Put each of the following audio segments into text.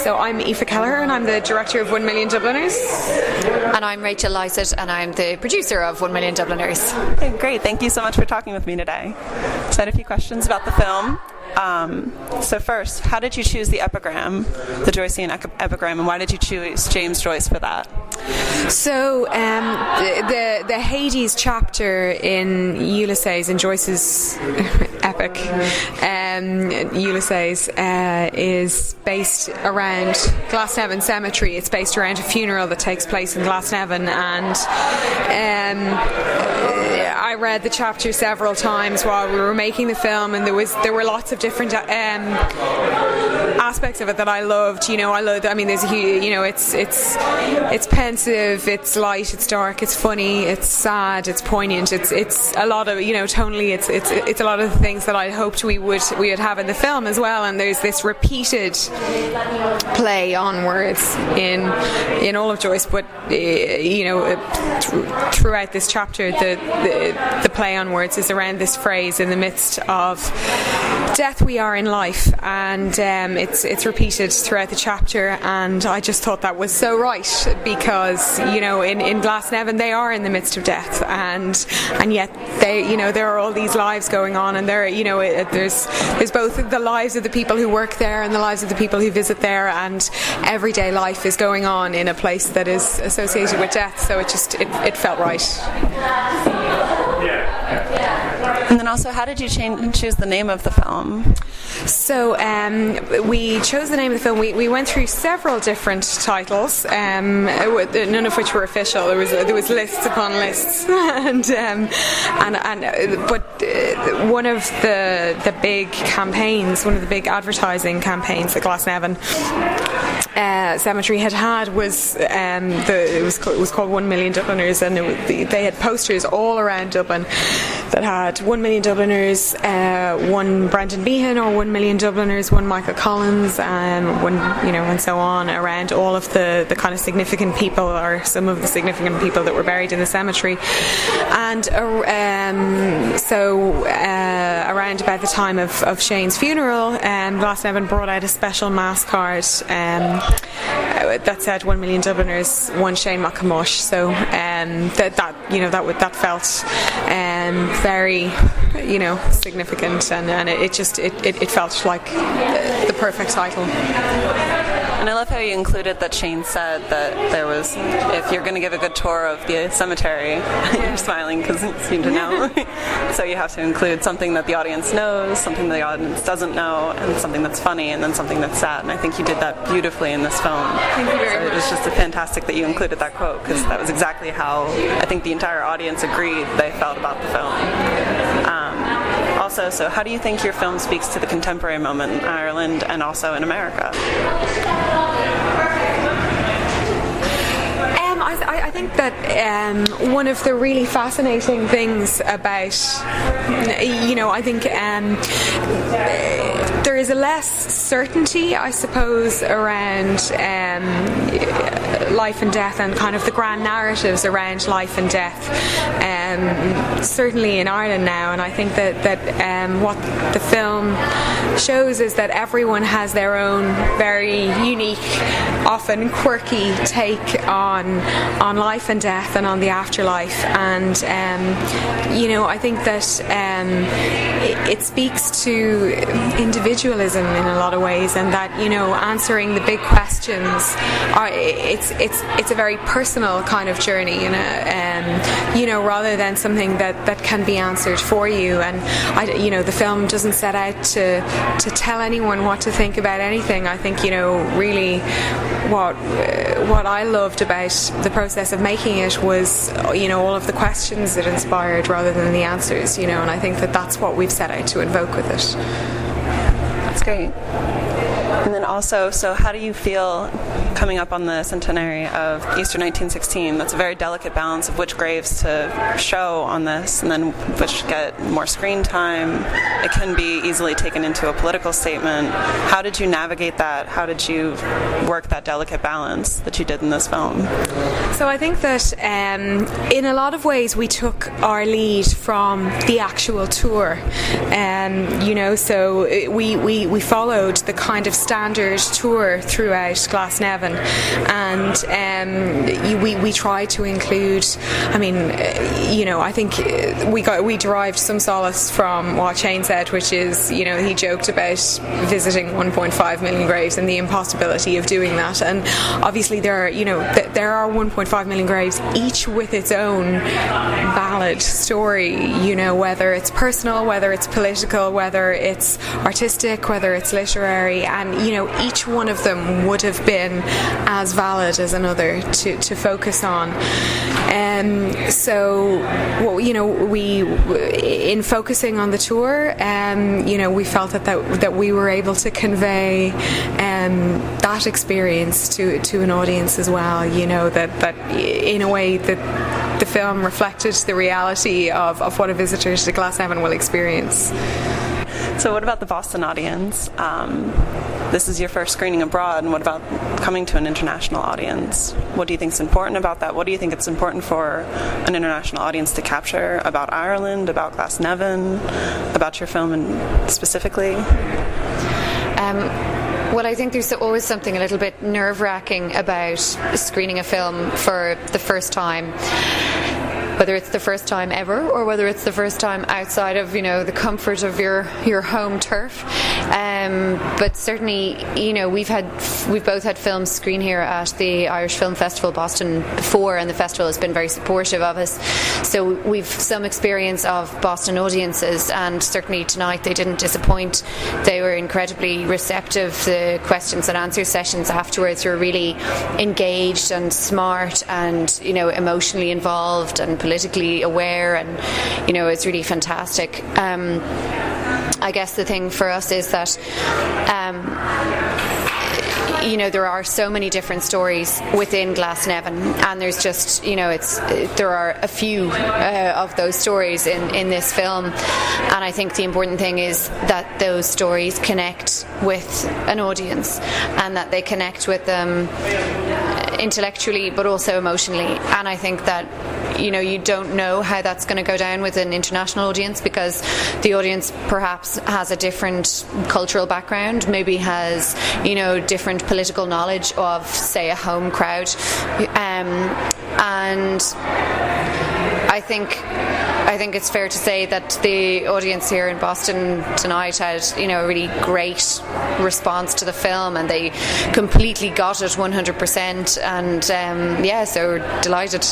So I'm Aoife Kelleher, and I'm the director of 1 Million Dubliners. And I'm Rachel Lysaght, and I'm the producer of 1 Million Dubliners. Okay, great. Thank you so much for talking with me today. So I had a few questions about the film. So first, how did you choose the epigram, the Joycean epigram, and why did you choose James Joyce for that? So the Hades chapter in Ulysses, in Joyce's epic, Ulysses, is based around Glasnevin Cemetery. It's based around a funeral that takes place in Glasnevin, and I read the chapter several times while we were making the film, and there were lots of different aspects of it that I loved. I mean, there's a huge, it's pensive, it's light, it's dark, it's funny, it's sad, it's poignant. It's a lot of, tonally, it's a lot of the things that I hoped we would have in the film as well. And there's this repeated play on words in all of Joyce, but throughout this chapter, the play on words is around this phrase, in the midst of death we are in life, and it's repeated throughout the chapter. And I just thought that was so right, because in Glasnevin they are in the midst of death, and yet they there are all these lives going on, and there's both the lives of the people who work there and the lives of the people who visit there, and everyday life is going on in a place that is associated with death. So it felt right. And then also, how did you choose the name of the film? So we chose the name of the film. We went through several different titles, none of which were official. There was lists upon lists, but one of the big campaigns, one of the big advertising campaigns that Glasnevin Cemetery had was it was called 1 Million Dubliners, and they had posters all around Dublin that had 1 Million Dubliners, one Brendan Behan, or 1 Million Dubliners, one Michael Collins, and so on, around all of the kind of significant people, or some of the significant people that were buried in the cemetery. And so around about the time of Shane's funeral, Glasnevin brought out a special mass card that said 1 Million Dubliners, one Shane McCamush. So that felt very significant, and it felt like the perfect title. And I love how you included that Shane said that there was, if you're going to give a good tour of the cemetery, you're smiling because you seem to know, so you have to include something that the audience knows, something the audience doesn't know, and something that's funny, and then something that's sad. And I think you did that beautifully in this film. Thank you very much. It was just fantastic that you included that quote, because that was exactly how I think the entire audience agreed they felt about the film. Also, so how do you think your film speaks to the contemporary moment in Ireland and also in America? I think that one of the really fascinating things about, I think there is a less certainty, I suppose, around life and death, and kind of the grand narratives around life and death, certainly in Ireland now. And I think that what the film shows is that everyone has their own very unique, often quirky take on life and death and on the afterlife. And I think that it speaks to individualism in a lot of ways, and that answering the big questions it's a very personal kind of journey, rather than something that can be answered for you. And the film doesn't set out to tell anyone what to think about anything. I think really what I loved about the process of making it was all of the questions it inspired rather than the answers, and I think that that's what we've set out to invoke with it. That's great. And then also, so how do you feel coming up on the centenary of Easter 1916. That's a very delicate balance of which graves to show on this and then which get more screen time. It can be easily taken into a political statement. How did you navigate that? How did you work that delicate balance that you did in this film? So I think that in a lot of ways we took our lead from the actual tour. So we followed the kind of standard tour throughout Glasnevin, and we tried to include. I think we derived some solace from what Shane said, which is, he joked about visiting 1.5 million graves and the impossibility of doing that. And obviously there are 1.5 million graves, each with its own valid story. Whether it's personal, whether it's political, whether it's artistic, whether it's literary, and each one of them would have been as valid as another to focus on. We in focusing on the tour, we felt that we were able to convey that experience to an audience as well. That in a way that the film reflected the reality of what a visitor to Glasnevin will experience. So what about the Boston audience? This is your first screening abroad, and what about coming to an international audience? What do you think is important about that? What do you think it's important for an international audience to capture about Ireland, about Glasnevin, about your film specifically? Well, I think there's always something a little bit nerve-wracking about screening a film for the first time. Whether it's the first time ever or whether it's the first time outside of the comfort of your home turf, but certainly we've both had films screen here at the Irish Film Festival Boston before, and the festival has been very supportive of us, so we've some experience of Boston audiences, and certainly tonight they didn't disappoint. They were incredibly receptive. The questions and answer sessions afterwards were really engaged and smart and emotionally involved and politically aware, and it's really fantastic. I guess the thing for us is that there are so many different stories within Glasnevin, and there's just there are a few of those stories in this film, and I think the important thing is that those stories connect with an audience, and that they connect with them intellectually but also emotionally. And I think that you don't know how that's going to go down with an international audience, because the audience perhaps has a different cultural background, maybe has different political knowledge of, say, a home crowd, and I think it's fair to say that the audience here in Boston tonight had a really great response to the film, and they completely got it 100%, and so we're delighted.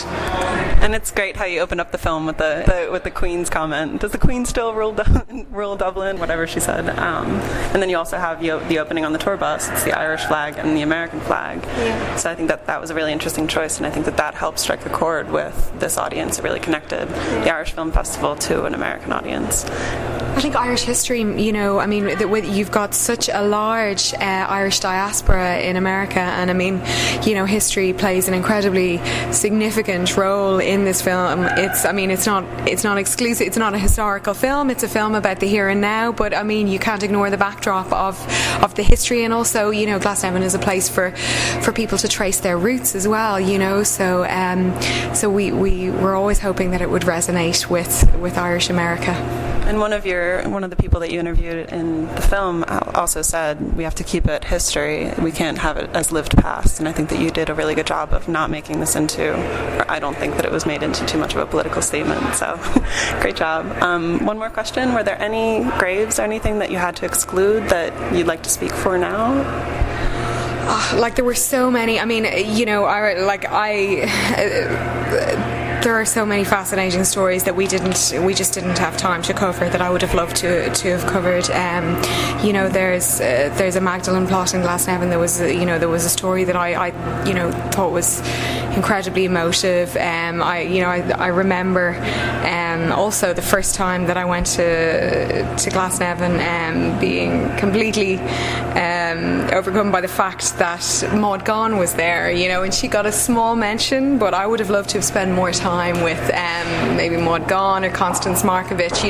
And it's great how you open up the film with the Queen's comment. Does the Queen still rule Dublin? Whatever she said. And then you also have the opening on the tour bus. It's the Irish flag and the American flag. Yeah. So I think that was a really interesting choice, and I think that helped strike a chord with this audience. It really connected the Irish Film Festival to an American audience. I think Irish history, you've got such a large Irish diaspora in America, and history plays an incredibly significant role in this film. It's not exclusive. It's not a historical film. It's a film about the here and now. But you can't ignore the backdrop of the history, and also Glasnevin is a place for people to trace their roots as well. So we were always hoping that it would resonate with Irish America. And one of the people that you interviewed in the film also said we have to keep it history. We can't have it as lived past. And I think that you did a really good job of not making this into, or I don't think that it was made into too much of a political statement. So great job. One more question. Were there any graves or anything that you had to exclude that you'd like to speak for now? There were so many. There are so many fascinating stories that we just didn't have time to cover, that I would have loved to have covered. There's a Magdalene plot in Glasnevin. There was a story that I thought was incredibly emotive. I remember also the first time that I went to Glasnevin, being completely overcome by the fact that Maud Gonne was there, and she got a small mention, but I would have loved to have spent more time with maybe Maud Gonne or Constance Markovich.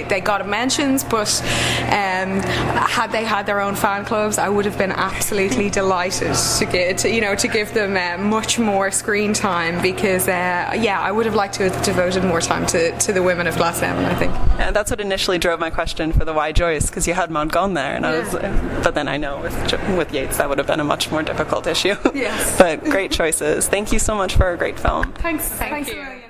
They got mentions, but had they had their own fan clubs, I would have been absolutely delighted to give them much more screen time, because I would have liked to have devoted more time to the women of Glasnevin, I think. And that's what initially drove my question for the Why Joyce, because you had Maud Gonne there, and but then I know with Yeats that would have been a much more difficult issue. Yes. But great choices. Thank you so much for a great film. Thanks. Thank you.